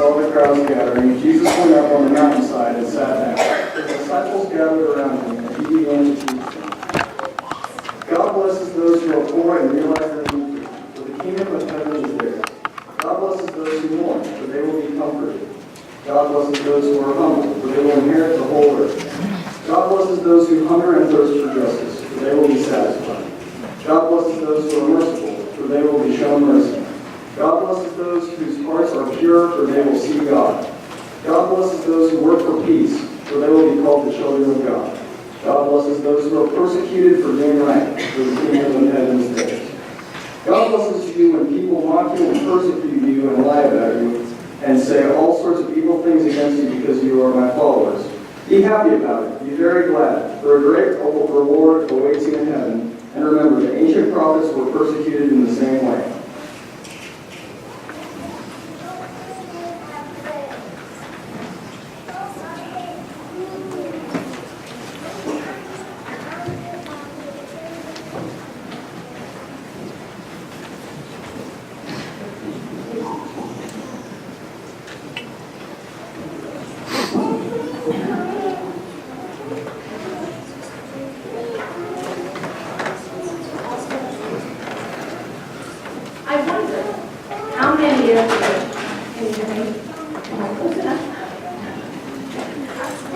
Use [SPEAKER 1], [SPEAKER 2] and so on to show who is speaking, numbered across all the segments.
[SPEAKER 1] saw the crowds gathering, Jesus went up on the mountainside and sat down. The disciples gathered around him, and he began to teach them. God blesses those who are poor and realize their need, for the kingdom of heaven is theirs. God blesses those who mourn, for they will be comforted. God blesses those who are humble, for they will inherit the whole earth. God blesses those who hunger and thirst for justice, for they will be satisfied. God blesses those who are merciful, for they will be shown mercy. God blesses those whose hearts are pure, for they will see God. God blesses those who work for peace, for they will be called the children of God. God blesses those who are persecuted for doing right, for the kingdom of heaven is theirs. God blesses you when people mock you and persecute you and lie about you, and say all sorts of evil things against you because you are my followers. Be happy about it. Be very glad, for a great reward awaits you in heaven. And remember, the ancient prophets were persecuted in the same way.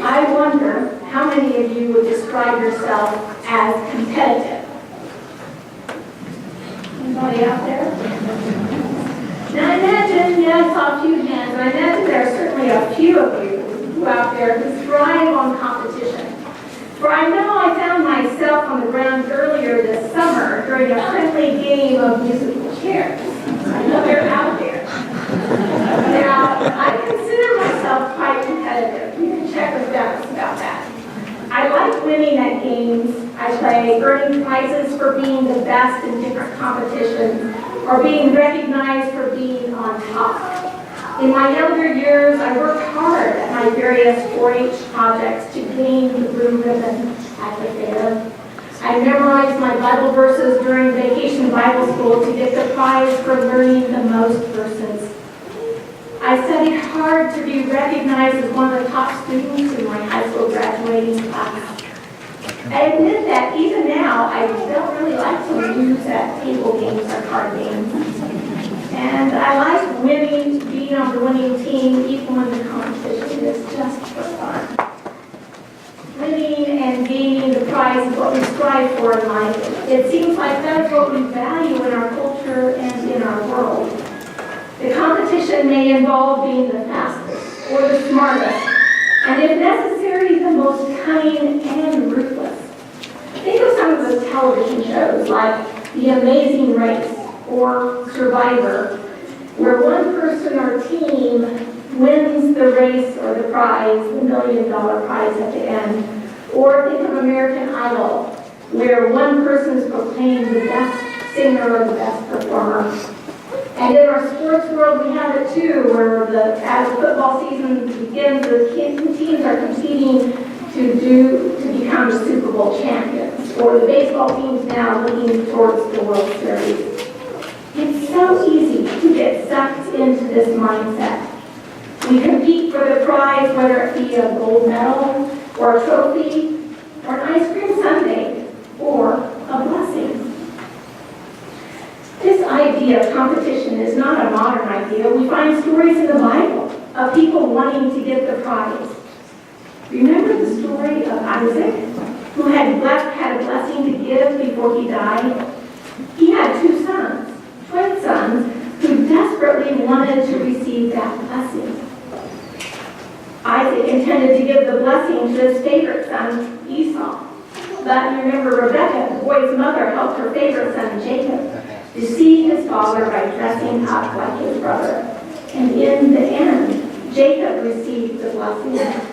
[SPEAKER 2] I wonder how many of you would describe yourself as competitive? Anybody out there? Now I imagine, I saw a few hands, and I imagine there are certainly a few of you who out there who thrive on competition. For I know I found myself on the ground earlier this summer during a friendly game of musical chairs. I know they're out there. Now, I consider myself quite competitive. You can check with Dennis about that. I like winning at games. I play earning prizes for being the best in different competitions or being recognized for being on top. In my younger years, I worked hard at my various 4-H projects to gain the blue ribbon at the fair. I memorized my Bible verses during vacation Bible school to get the prize for learning the most verses. I studied hard to be recognized as one of the top students in my high school graduating class. I admit that even now, I don't really like to lose at table games or card games. And I like winning, being on the winning team, even when the competition is just for fun. Winning and gaining the prize is what we strive for in life. It seems like that's what we value in our culture and in our world. The competition may involve being the fastest or the smartest, and if necessary, the most cunning and ruthless. Think of some of those television shows like The Amazing Race or Survivor, where one person or team wins the race or the prize, the $1 million prize at the end. Or think of American Idol, where one person is proclaimed the best singer or the best performer. And in our sports world, we have it too, where as the football season begins, the teams are competing to become the Super Bowl champions, or the baseball teams now looking towards the World Series. It's so easy to get sucked into this mindset. We compete for the prize, whether it be a gold medal, or a trophy, or an ice cream sundae, or a blessing. This idea of competition is not a modern idea. We find stories in the Bible of people wanting to get the prize. Remember the story of Isaac, who had a blessing to give before he died? He had 2 sons, twin sons, who desperately wanted to receive that blessing. Isaac intended to give the blessing to his favorite son, Esau. But you remember Rebekah, the boy's mother, helped her favorite son, Jacob, deceive his father by dressing up like his brother. And in the end, Jacob received the blessing.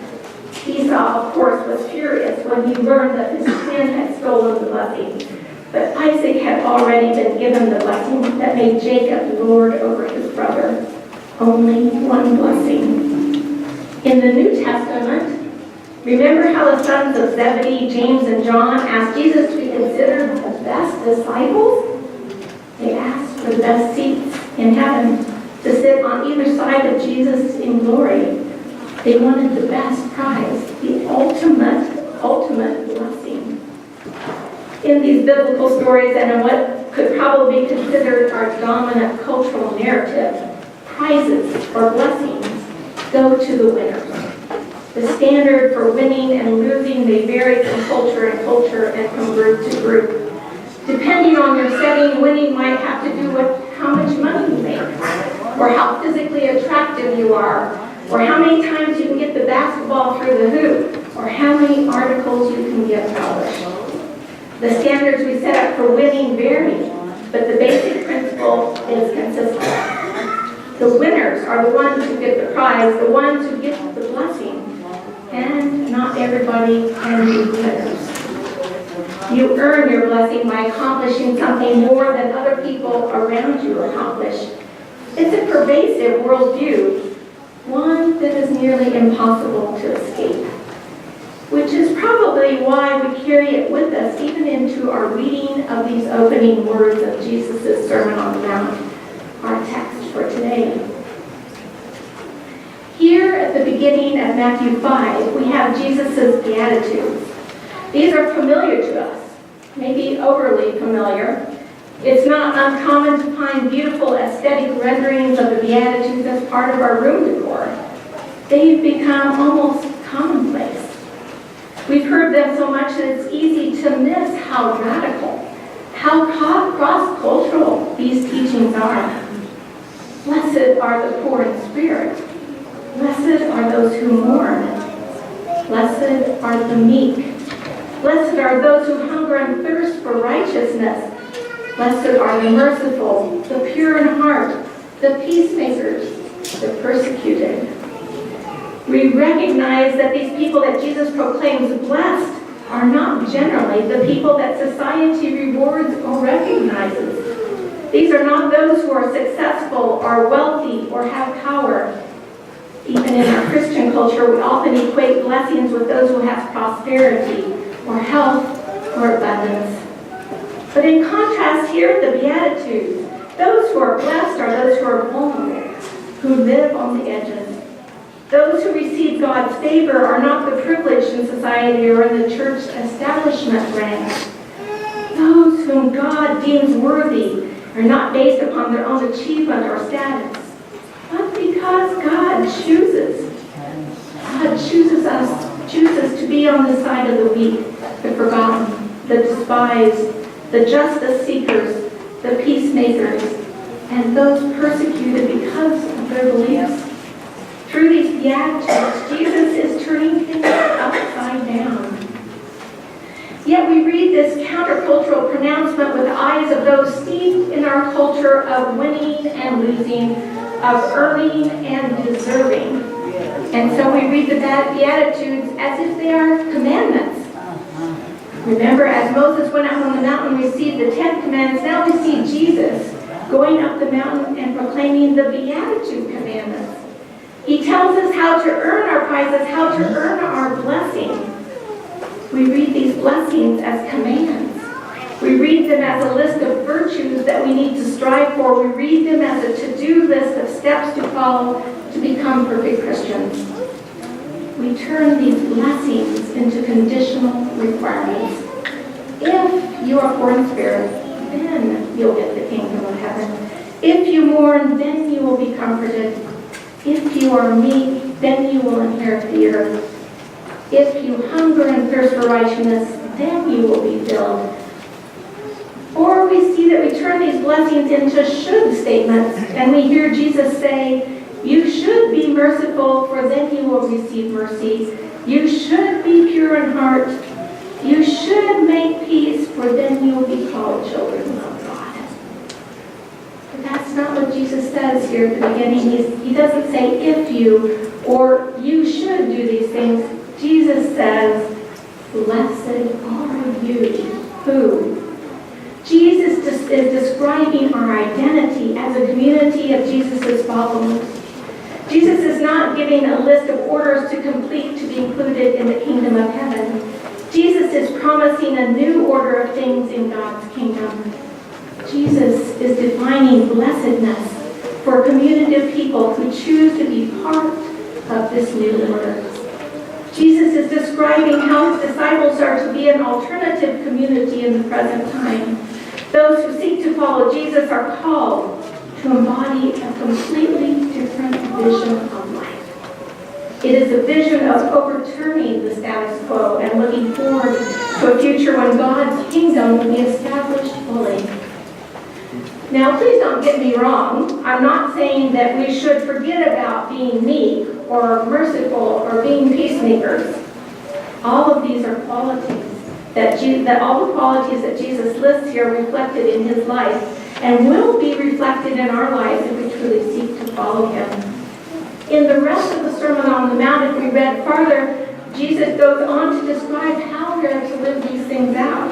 [SPEAKER 2] Esau, of course, was furious when he learned that his twin had stolen the blessing. But Isaac had already been given the blessing that made Jacob lord over his brother. Only one blessing. In the New Testament, remember how the sons of Zebedee, James and John, asked Jesus to be considered the best disciples? They asked for the best seats in heaven. to sit on either side of Jesus in glory. They wanted the best prize, the ultimate blessing. In these biblical stories and in what could probably be considered our dominant cultural narrative, prizes or blessings go to the winners. The standard for winning and losing may vary from culture and from group to group. Depending on your setting, winning might have to do with how much money you make, or how physically attractive you are, or how many times you can get the basketball through the hoop, or how many articles you can get published. The standards we set up for winning vary, but the basic principle is consistent. The winners are the ones who get the prize, the ones who get the blessing, and not everybody can be winners. You earn your blessing by accomplishing something more than other people around you accomplish. It's a pervasive worldview, one that is nearly impossible to escape, which is probably why we carry it with us even into our reading of these opening words of Jesus' Sermon on the Mount, our text for today. Here at the beginning of Matthew 5, we have Jesus' Beatitudes. These are familiar to us, maybe overly familiar. It's not uncommon to find beautiful aesthetic renderings of the Beatitudes as part of our room decor. They've become almost commonplace. We've heard them so much that it's easy to miss how radical, how cross-cultural these teachings are. Blessed are the poor in spirit. Blessed are those who mourn. Blessed are the meek. Blessed are those who hunger and thirst for righteousness. Blessed are the merciful, the pure in heart, the peacemakers, the persecuted. We recognize that these people that Jesus proclaims blessed are not generally the people that society rewards or recognizes. These are not those who are successful or wealthy or have power. Even in our Christian culture, we often equate blessings with those who have prosperity or health or abundance. But in contrast here, the Beatitudes, those who are blessed are those who are vulnerable, who live on the edges. Those who receive God's favor are not the privileged in society or in the church establishment ranks. Those whom God deems worthy are not based upon their own achievement or status, but because God chooses. God chooses to be on the side of the weak, the forgotten, the despised, the justice seekers, the peacemakers, and those persecuted because of their beliefs. Through these Beatitudes, Jesus is turning things upside down. Yet we read this countercultural pronouncement with the eyes of those steeped in our culture of winning and losing, of earning and deserving. And so we read the Beatitudes as if they are commandments. Remember, as Moses went up on the mountain and received the 10 commandments, now we see Jesus going up the mountain and proclaiming the Beatitude commandments. He tells us how to earn our prizes, how to earn our blessing. We read these blessings as commands. We read them as a list of virtues that we need to strive for. We read them as a to-do list of steps to follow to become perfect Christians. We turn these blessings into conditional requirements. If you are poor in spirit, then you'll get the kingdom of heaven. If you mourn, then you will be comforted. If you are meek, then you will inherit the earth. If you hunger and thirst for righteousness, then you will be filled. Or we see that we turn these blessings into should statements, and we hear Jesus say, you should be merciful, for then you will receive mercy. You should be pure in heart. You should make peace, for then you will be called children of God. But that's not what Jesus says here at the beginning. He doesn't say if you or you should do these things. Jesus says, blessed are you who. Jesus is describing our identity as a community of Jesus' followers. Jesus is not giving a list of orders to complete to be included in the kingdom of heaven. Jesus is promising a new order of things in God's kingdom. Jesus is defining blessedness for a community of people who choose to be part of this new order. Jesus is describing how his disciples are to be an alternative community in the present time. Those who seek to follow Jesus are called to embody a completely different vision of life. It is a vision of overturning the status quo and looking forward to a future when God's kingdom will be established fully. Now, please don't get me wrong. I'm not saying that we should forget about being meek or merciful or being peacemakers. All of these are qualities that all the qualities that Jesus lists here are reflected in his life and will be reflected in our lives if we truly seek to follow him. In the rest of the Sermon on the Mount, if we read farther, Jesus goes on to describe how we are to live these things out,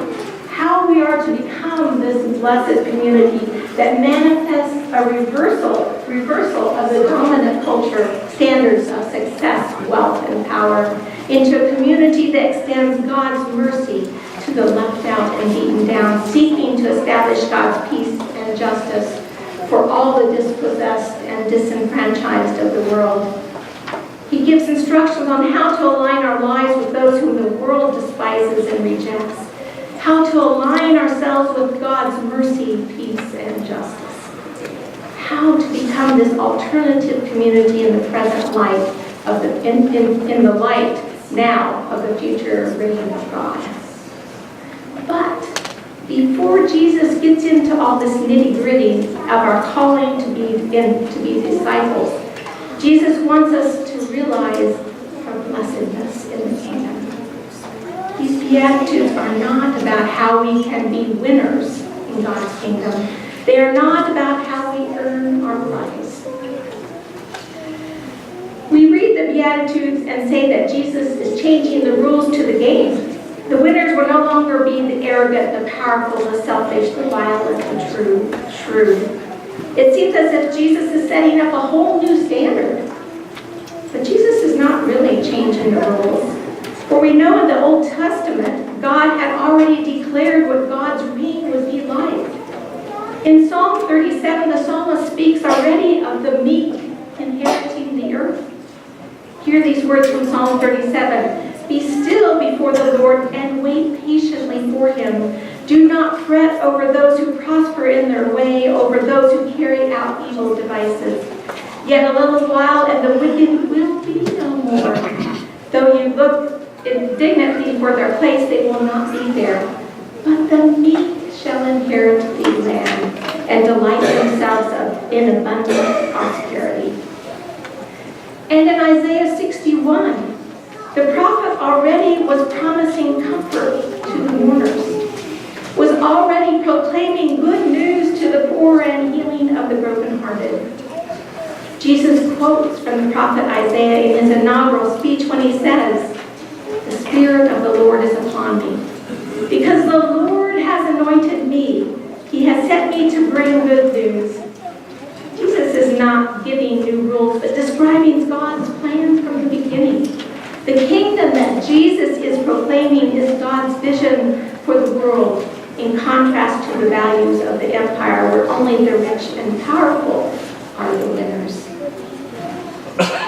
[SPEAKER 2] how we are to become this blessed community that manifests a reversal of the dominant culture standards of success, wealth, and power into a community that extends God's mercy to the left out and beaten down, seeking to establish God's peace and justice for all the dispossessed and disenfranchised of the world. He gives instructions on how to align our lives with those whom the world despises and rejects, how to align ourselves with God's mercy, peace, and justice, how to become this alternative community in the present light of in the light now of the future reign of God. But before Jesus gets into all this nitty-gritty of our calling to be disciples, Jesus wants us to realize our blessedness in the kingdom. These Beatitudes are not about how we can be winners in God's kingdom. They are not about how we earn our lives. We read the Beatitudes and say that Jesus is changing the rules to the game. The winners will no longer be the arrogant, the powerful, the selfish, the violent, the shrewd. It seems as if Jesus is setting up a whole new standard. But Jesus is not really changing the rules. For we know in the Old Testament, God had already declared what God's reign would be like. In Psalm 37, the psalmist speaks already of the meek inheriting the earth. Hear these words from Psalm 37. Be still before the Lord and wait patiently for him. Do not fret over those who prosper in their way, over those who carry out evil devices. Yet a little while and the wicked will be no more. Though you look indignantly for their place, they will not be there. But the meek shall inherit the land and delight themselves in abundant prosperity. And in Isaiah 61, the prophet already was promising comfort to the mourners, was already proclaiming good news to the poor and healing of the brokenhearted. Jesus quotes from the prophet Isaiah in his inaugural speech when he says, "The Spirit of the Lord is upon me, because the Lord has anointed me. He has sent me to bring good news." Jesus is not giving new rules, but describing God's plan from the beginning. The kingdom that Jesus is proclaiming is God's vision for the world, in contrast to the values of the empire where only the rich and powerful are the winners.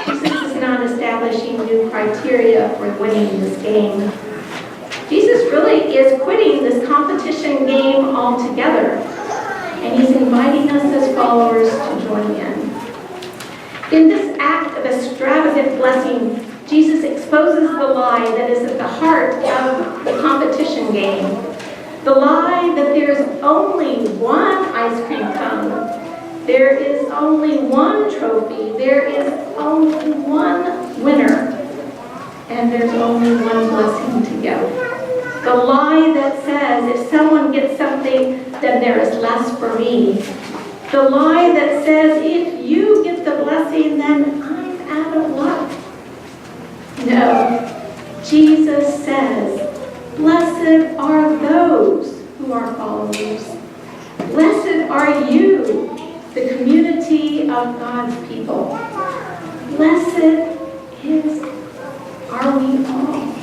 [SPEAKER 2] Jesus is not establishing new criteria for winning this game. Jesus really is quitting this competition game altogether, and he's inviting us as followers to join in. In this act of extravagant blessing, Jesus exposes the lie that is at the heart of the competition game. The lie that there is only one ice cream cone, there is only one trophy, there is only one winner, and there's only one blessing to give. The lie that says if someone gets something, then there is less for me. The lie that says if you get the blessing, then I'm out of luck. No, Jesus says, blessed are those who are followers. Blessed are you, the community of God's people. Blessed are we all.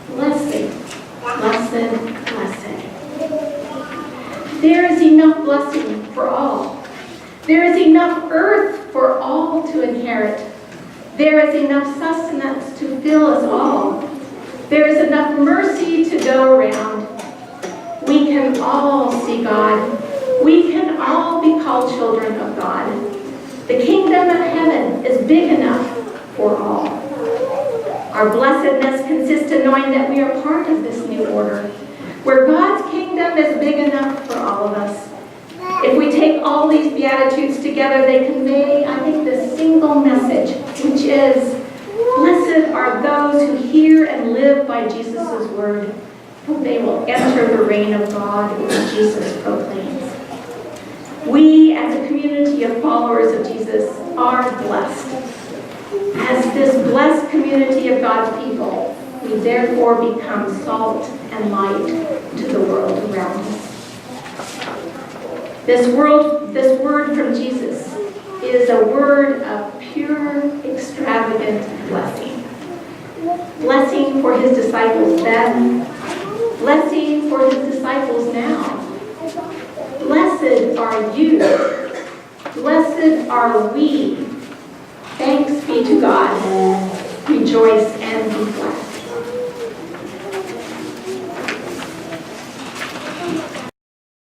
[SPEAKER 2] Blessed, blessed, blessed. There is enough blessing for all. There is enough earth There is enough sustenance to fill us all. There is enough mercy to go around. We can all see God. We can all be called children of God. The kingdom of heaven is big enough for all. Our blessedness consists in knowing that we are part of this new order, where God's kingdom is big enough for all of us. If we take all these Beatitudes together, they convey, I think, this single message, which is, blessed are those who hear and live by Jesus' word, for they will enter the reign of God which Jesus proclaims. We, as a community of followers of Jesus, are blessed. As this blessed community of God's people, we therefore become salt and light to the world around us. This word from Jesus is a word of pure, extravagant blessing. Blessing for his disciples then, blessing for his disciples now. Blessed are you. Blessed are we. Thanks be to God. Rejoice and be blessed.